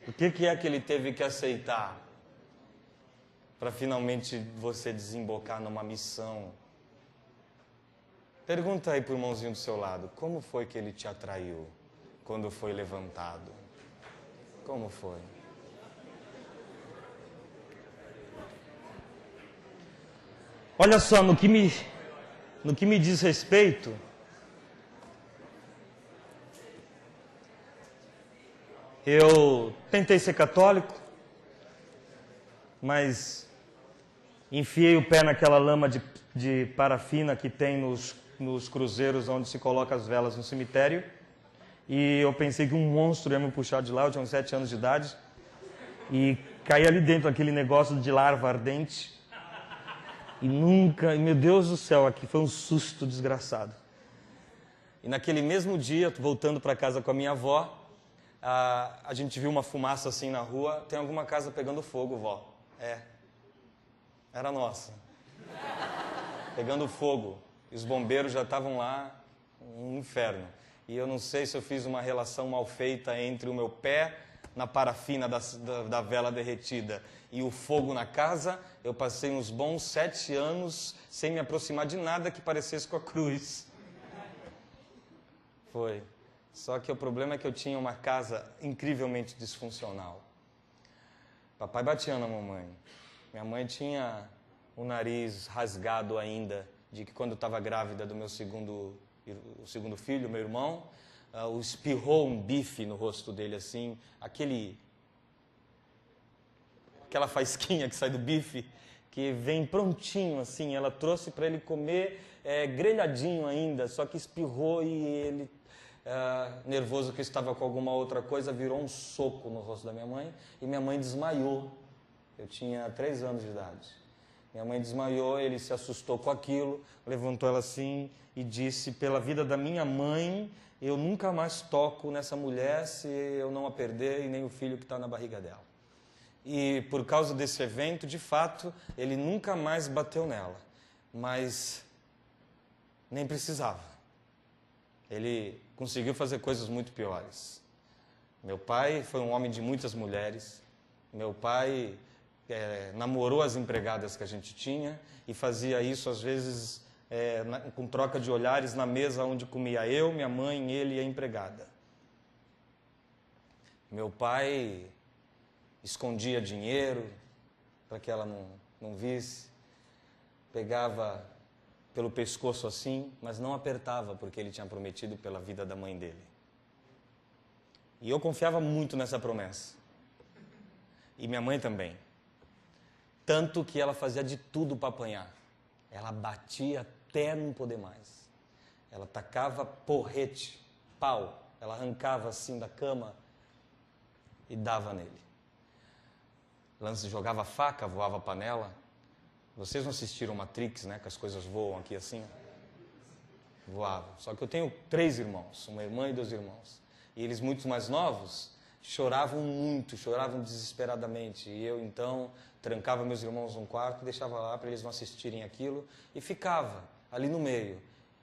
O que é que ele teve que aceitar para finalmente você desembocar numa missão? Pergunta aí para o irmãozinho do seu lado, como foi que ele te atraiu? Quando foi levantado. Como foi? Olha só, no que me diz respeito, eu tentei ser católico, mas enfiei o pé naquela lama de parafina que tem nos cruzeiros onde se coloca as velas no cemitério. E eu pensei que um monstro ia me puxar de lá, eu tinha uns 7 anos de idade, e caí ali dentro daquele negócio de larva ardente, e nunca, meu Deus do céu, aqui foi um susto desgraçado. E naquele mesmo dia, voltando para casa com a minha avó, a gente viu uma fumaça assim na rua, tem alguma casa pegando fogo, vó? É, era nossa. Pegando fogo, e os bombeiros já estavam lá, um inferno. E eu não sei se eu fiz uma relação mal feita entre o meu pé na parafina da vela derretida e o fogo na casa. Eu passei uns bons 7 anos sem me aproximar de nada que parecesse com a cruz. Foi. Só que o problema é que eu tinha uma casa incrivelmente disfuncional. Papai batia na mamãe. Minha mãe tinha o nariz rasgado ainda, de que quando estava grávida do meu segundo filho, meu irmão, espirrou um bife no rosto dele assim, aquela faísquinha que sai do bife, que vem prontinho assim, ela trouxe para ele comer grelhadinho ainda, só que espirrou e ele, nervoso que estava com alguma outra coisa, virou um soco no rosto da minha mãe e minha mãe desmaiou. Eu tinha 3 anos de idade. Minha mãe desmaiou, ele se assustou com aquilo, levantou ela assim e disse: pela vida da minha mãe, eu nunca mais toco nessa mulher se eu não a perder e nem o filho que está na barriga dela. E por causa desse evento, de fato, ele nunca mais bateu nela, mas nem precisava. Ele conseguiu fazer coisas muito piores. Meu pai foi um homem de muitas mulheres. Meu pai namorou as empregadas que a gente tinha e fazia isso às vezes com troca de olhares na mesa onde comia eu, minha mãe, ele e a empregada. Meu pai escondia dinheiro para que ela não visse, pegava pelo pescoço assim, mas não apertava porque ele tinha prometido pela vida da mãe dele. E eu confiava muito nessa promessa. E minha mãe também. Tanto que ela fazia de tudo para apanhar. Ela batia até não poder mais. Ela tacava porrete, pau. Ela arrancava assim da cama e dava nele. Lance jogava faca, voava panela. Vocês não assistiram Matrix, né? Que as coisas voam aqui assim? Voavam. Só que eu tenho 3 irmãos, uma irmã e 2 irmãos. E eles, muito mais novos, choravam muito, choravam desesperadamente. E eu, então, trancava meus irmãos num quarto e deixava lá para eles não assistirem aquilo. E ficava ali no meio.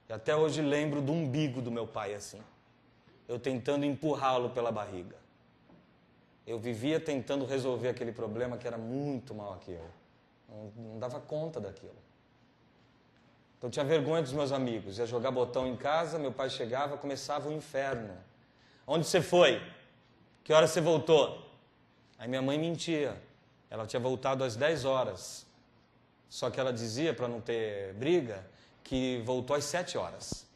E até hoje lembro do umbigo do meu pai, assim. Eu tentando empurrá-lo pela barriga. Eu vivia tentando resolver aquele problema que era muito maior que eu. Não dava conta daquilo. Então eu tinha vergonha dos meus amigos. Ia jogar botão em casa, meu pai chegava, começava o inferno. Onde você foi? Que hora você voltou? Aí minha mãe mentia. Ela tinha voltado às 10 horas. Só que ela dizia, para não ter briga, que voltou às 7 horas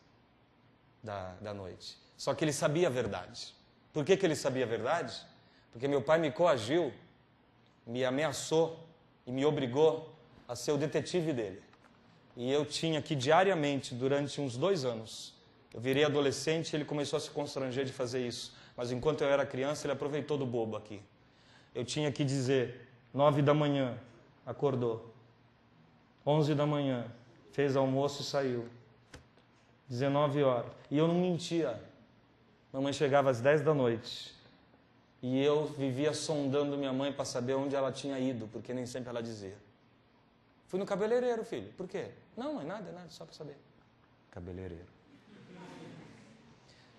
da noite. Só que ele sabia a verdade. Por que ele sabia a verdade? Porque meu pai me coagiu, me ameaçou e me obrigou a ser o detetive dele. E eu tinha que diariamente, durante uns 2 anos, eu virei adolescente e ele começou a se constranger de fazer isso. Mas enquanto eu era criança, ele aproveitou do bobo aqui. Eu tinha que dizer, 9 da manhã, acordou. 11 da manhã, fez almoço e saiu. 19 horas. E eu não mentia. Mamãe chegava às 10 da noite. E eu vivia sondando minha mãe para saber onde ela tinha ido, porque nem sempre ela dizia. Fui no cabeleireiro, filho. Por quê? Não, é nada, só para saber. Cabeleireiro.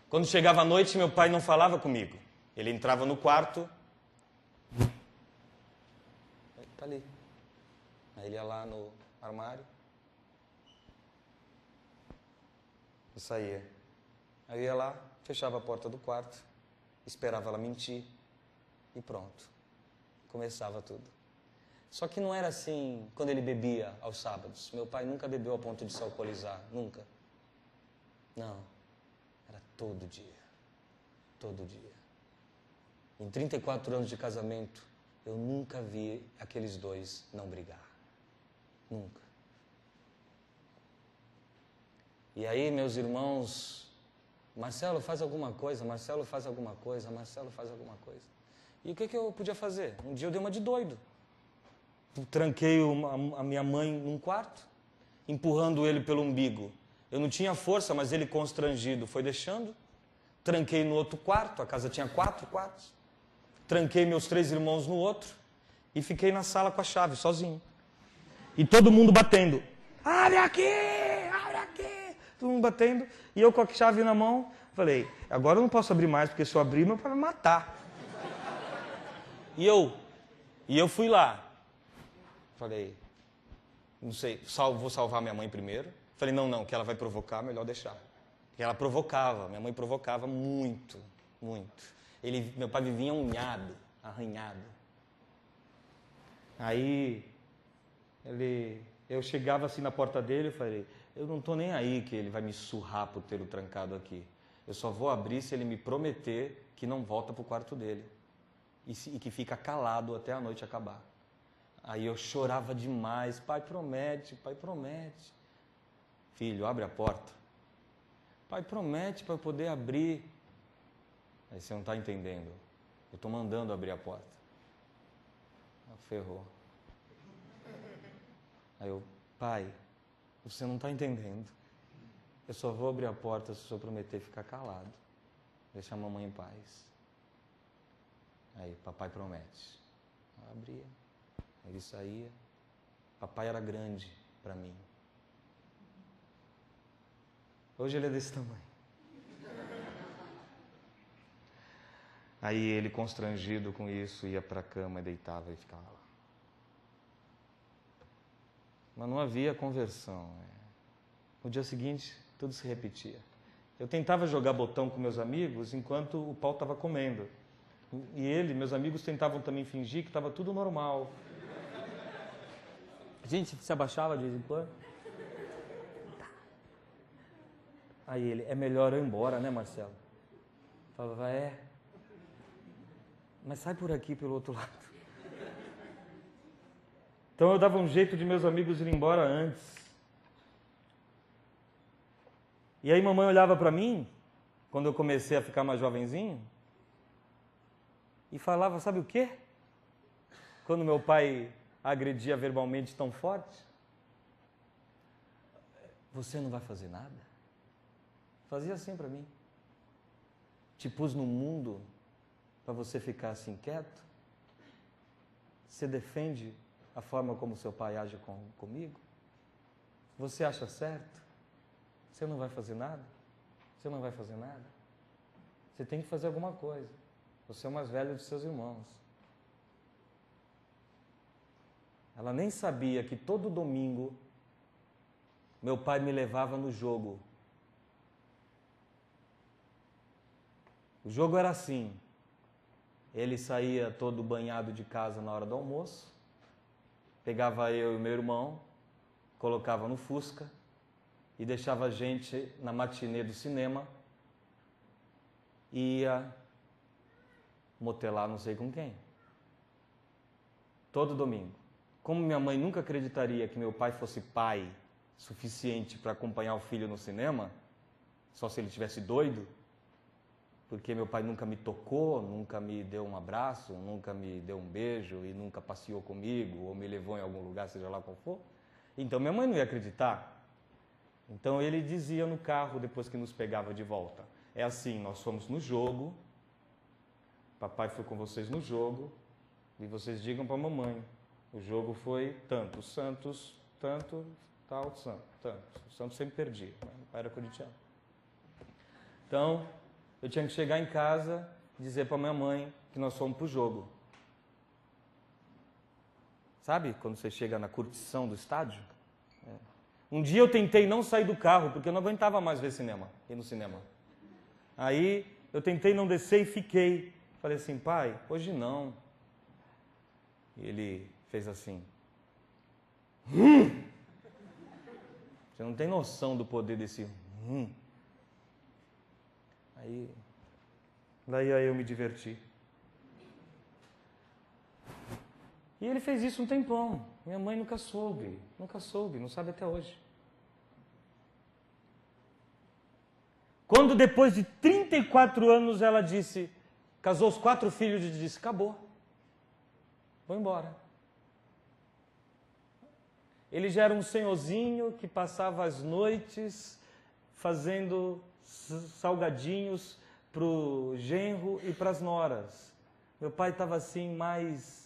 Quando chegava a noite, meu pai não falava comigo. Ele entrava no quarto. Tá ali. Aí ele ia lá no armário. E saía. Aí eu ia lá, fechava a porta do quarto, esperava ela mentir. E pronto. Começava tudo. Só que não era assim quando ele bebia aos sábados. Meu pai nunca bebeu a ponto de se alcoolizar. Nunca. Não. Era todo dia. Todo dia. Em 34 anos de casamento, eu nunca vi aqueles 2 não brigar. Nunca. E aí meus irmãos, Marcelo, faz alguma coisa, Marcelo, faz alguma coisa, Marcelo, faz alguma coisa. E o que eu podia fazer? Um dia eu dei uma de doido. Tranquei a minha mãe num quarto, empurrando ele pelo umbigo. Eu não tinha força, mas ele constrangido foi deixando. Tranquei no outro quarto, a casa tinha 4 quartos. Tranquei meus 3 irmãos no outro e fiquei na sala com a chave, sozinho. E todo mundo batendo. Abre aqui! Abre aqui! batendo, e eu com a chave na mão, falei, agora eu não posso abrir mais, porque se eu abrir, meu pai vai me matar. E eu fui lá. Falei, não sei, vou salvar minha mãe primeiro. Falei, não, que ela vai provocar, melhor deixar. Porque ela provocava, minha mãe provocava muito, muito. Meu pai vivia unhado, arranhado. Aí, eu chegava assim na porta dele e falei, eu não estou nem aí que ele vai me surrar por ter o trancado aqui. Eu só vou abrir se ele me prometer que não volta para o quarto dele. E que fica calado até a noite acabar. Aí eu chorava demais, pai promete. Filho, abre a porta. Pai promete para eu poder abrir. Aí você não está entendendo. Eu estou mandando abrir a porta. Ferrou. Aí eu, pai, você não está entendendo. Eu só vou abrir a porta se o senhor prometer ficar calado. Deixar a mamãe em paz. Aí, papai promete. Eu abria. Ele saía. Papai era grande para mim. Hoje ele é desse tamanho. Aí ele, constrangido com isso, ia para a cama e deitava e ficava lá. Mas não havia conversão. No dia seguinte, tudo se repetia. Eu tentava jogar botão com meus amigos enquanto o pau estava comendo. E meus amigos tentavam também fingir que estava tudo normal. A gente se abaixava de vez em quando. Aí ele, é melhor eu ir embora, né, Marcelo? Falava, mas sai por aqui, pelo outro lado. Então eu dava um jeito de meus amigos irem embora antes. E aí mamãe olhava para mim, quando eu comecei a ficar mais jovenzinho, e falava, sabe o quê? Quando meu pai agredia verbalmente tão forte. Você não vai fazer nada? Fazia assim para mim. Te pus no mundo para você ficar assim quieto? Você defende a forma como seu pai age comigo? Você acha certo? Você não vai fazer nada? Você não vai fazer nada? Você tem que fazer alguma coisa. Você é o mais velho dos seus irmãos. Ela nem sabia que todo domingo meu pai me levava no jogo. O jogo era assim. Ele saía todo banhado de casa na hora do almoço, pegava eu e meu irmão, colocava no Fusca e deixava a gente na matinê do cinema e ia motelar não sei com quem. Todo domingo. Como minha mãe nunca acreditaria que meu pai fosse pai suficiente para acompanhar o filho no cinema, só se ele estivesse doido, porque meu pai nunca me tocou, nunca me deu um abraço, nunca me deu um beijo e nunca passeou comigo ou me levou em algum lugar, seja lá qual for. Então minha mãe não ia acreditar. Então ele dizia no carro, depois que nos pegava de volta, é assim, nós fomos no jogo, papai foi com vocês no jogo, e vocês digam para a mamãe, o jogo foi tanto, o Santos, tanto, tal, Santos, tanto. O Santos sempre perdia, né? Meu pai era corintiano. Então, eu tinha que chegar em casa e dizer para minha mãe que nós fomos para o jogo. Sabe quando você chega na curtição do estádio? Um dia eu tentei não sair do carro, porque eu não aguentava mais ir no cinema. Aí eu tentei não descer e fiquei. Falei assim, pai, hoje não. E ele fez assim. Você não tem noção do poder desse Daí eu me diverti. E ele fez isso um tempão. Minha mãe nunca soube, não sabe até hoje. Quando depois de 34 anos ela disse, casou os 4 filhos e disse, acabou, vou embora. Ele já era um senhorzinho que passava as noites fazendo salgadinhos para o genro e para as noras. Meu pai estava assim mais...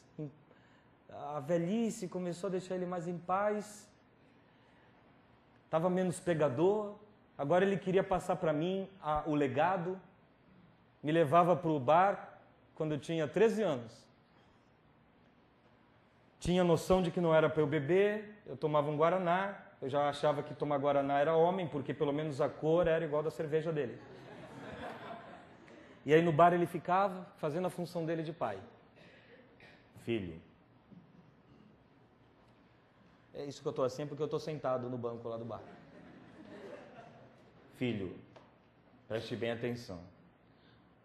A velhice começou a deixar ele mais em paz. Estava menos pegador. Agora ele queria passar para mim o legado, me levava para o bar quando eu tinha 13 anos. Tinha noção de que não era para eu beber, eu tomava um Guaraná, eu já achava que tomar Guaraná era homem, porque pelo menos a cor era igual da cerveja dele. E aí no bar ele ficava fazendo a função dele de pai. Filho. É isso que eu estou assim, porque eu estou sentado no banco lá do bar. Filho, preste bem atenção.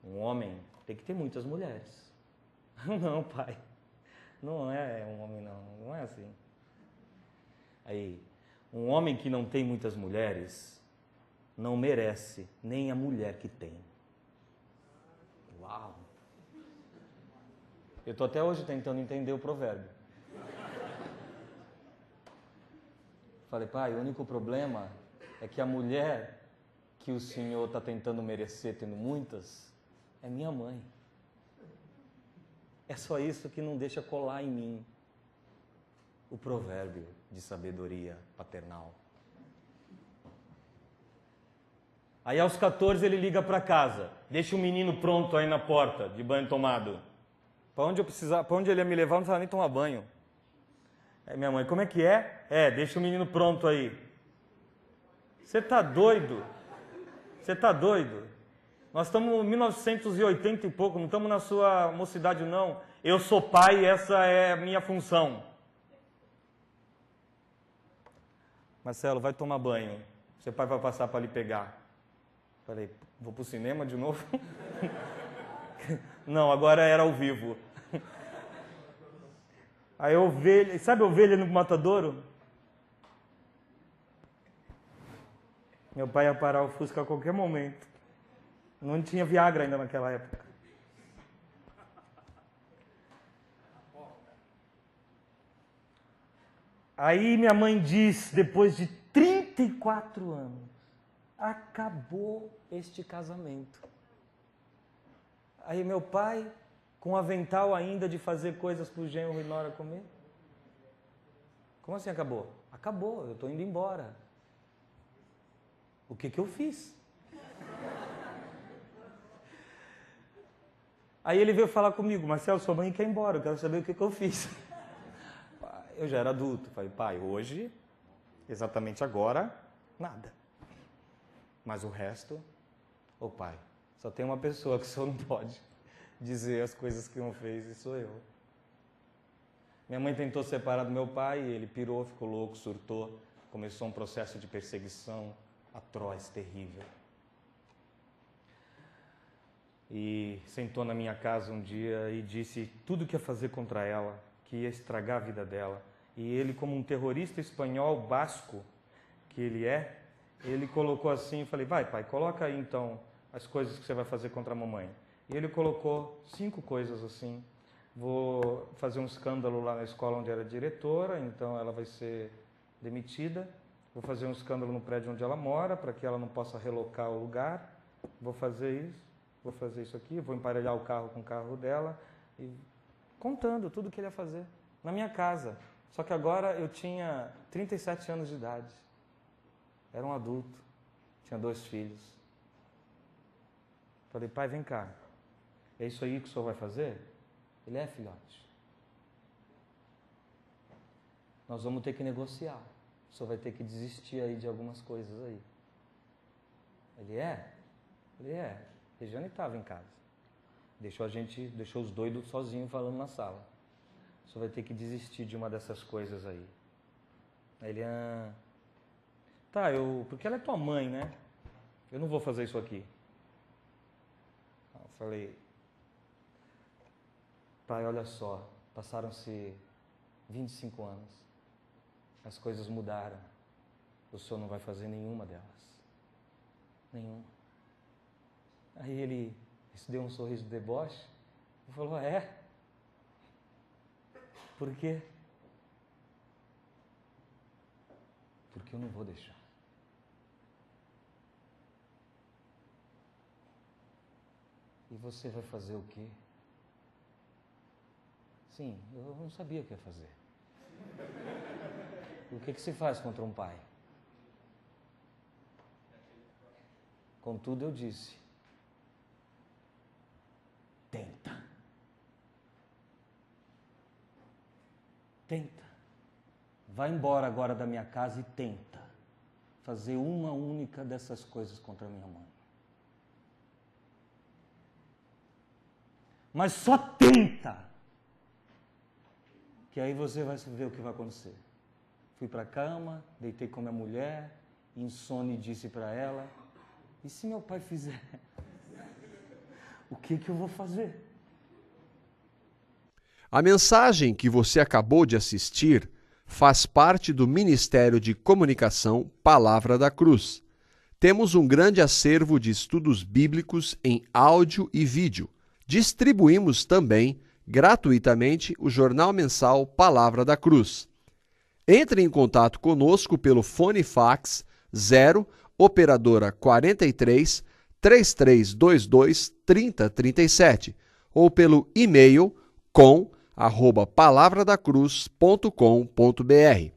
Um homem tem que ter muitas mulheres. Não, pai. Não é um homem, não é assim. Aí, um homem que não tem muitas mulheres não merece nem a mulher que tem. Uau! Eu estou até hoje tentando entender o provérbio. Falei, pai, o único problema é que a mulher que o senhor está tentando merecer, tendo muitas, é minha mãe. É só isso que não deixa colar em mim o provérbio de sabedoria paternal. Aí aos 14 ele liga para casa, deixa o menino pronto aí na porta, de banho tomado. Para onde ele ia me levar, eu não precisava nem tomar banho. Aí minha mãe, como é que é? Deixa o menino pronto aí. Você tá doido? Você tá doido? Nós estamos em 1980 e pouco, não estamos na sua mocidade não. Eu sou pai e essa é a minha função. Marcelo, vai tomar banho. Seu pai vai passar para lhe pegar. Falei, vou pro cinema de novo? Não, agora era ao vivo. Aí ovelha, sabe a ovelha no matadouro? Meu pai ia parar o Fusca a qualquer momento. Não tinha Viagra ainda naquela época. Aí minha mãe diz, depois de 34 anos, acabou este casamento. Aí meu pai, com avental ainda de fazer coisas pro genro e nora comer. Como assim acabou? Acabou, eu estou indo embora. O que eu fiz? Aí ele veio falar comigo, Marcelo, sua mãe quer ir embora, eu quero saber o que eu fiz. Eu já era adulto, falei, pai, hoje, exatamente agora, nada. Mas o resto, ô pai, só tem uma pessoa que o senhor não pode dizer as coisas que não fez e sou eu. Minha mãe tentou separar do meu pai, ele pirou, ficou louco, surtou, começou um processo de perseguição atroz, terrível. E sentou na minha casa um dia e disse tudo que ia fazer contra ela, que ia estragar a vida dela. E ele, como um terrorista espanhol basco que ele é, ele colocou assim, eu falei, vai pai, coloca aí então as coisas que você vai fazer contra a mamãe. E ele colocou 5 coisas assim. Vou fazer um escândalo lá na escola onde era diretora, então ela vai ser demitida. Vou fazer um escândalo no prédio onde ela mora, para que ela não possa relocar o lugar. Vou fazer isso aqui, vou emparelhar o carro com o carro dela. E contando tudo que ele ia fazer, na minha casa. Só que agora eu tinha 37 anos de idade. Era um adulto, tinha 2 filhos. Falei, pai, vem cá. É isso aí que o senhor vai fazer? Ele é, filhote. Nós vamos ter que negociar. O senhor vai ter que desistir aí de algumas coisas aí. Ele é? Ele é. Regiane estava em casa. Deixou os doidos sozinhos falando na sala. O senhor vai ter que desistir de uma dessas coisas aí. Aí ele, tá, porque ela é tua mãe, né? Eu não vou fazer isso aqui. Eu falei, pai, olha só, passaram-se 25 anos. As coisas mudaram. O senhor não vai fazer nenhuma delas. Nenhuma. Aí ele deu um sorriso de deboche e falou, é? Por quê? Porque eu não vou deixar. E você vai fazer o quê? Sim, eu não sabia o que ia fazer. O que se faz contra um pai? Contudo, eu disse: tenta. Tenta. Vai embora agora da minha casa e tenta fazer uma única dessas coisas contra minha mãe. Mas só tenta, que aí você vai ver o que vai acontecer. Fui para a cama, deitei com minha mulher, insone, disse para ela: e se meu pai fizer? O que eu vou fazer? A mensagem que você acabou de assistir faz parte do Ministério de Comunicação Palavra da Cruz. Temos um grande acervo de estudos bíblicos em áudio e vídeo. Distribuímos também, gratuitamente, o jornal mensal Palavra da Cruz. Entre em contato conosco pelo fone fax 0 operadora 43 3322 3037 ou pelo e-mail com@palavradacruz.com.br.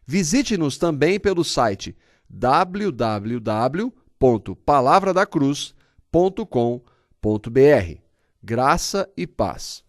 Visite-nos também pelo site www.palavradacruz.com.br. Graça e paz.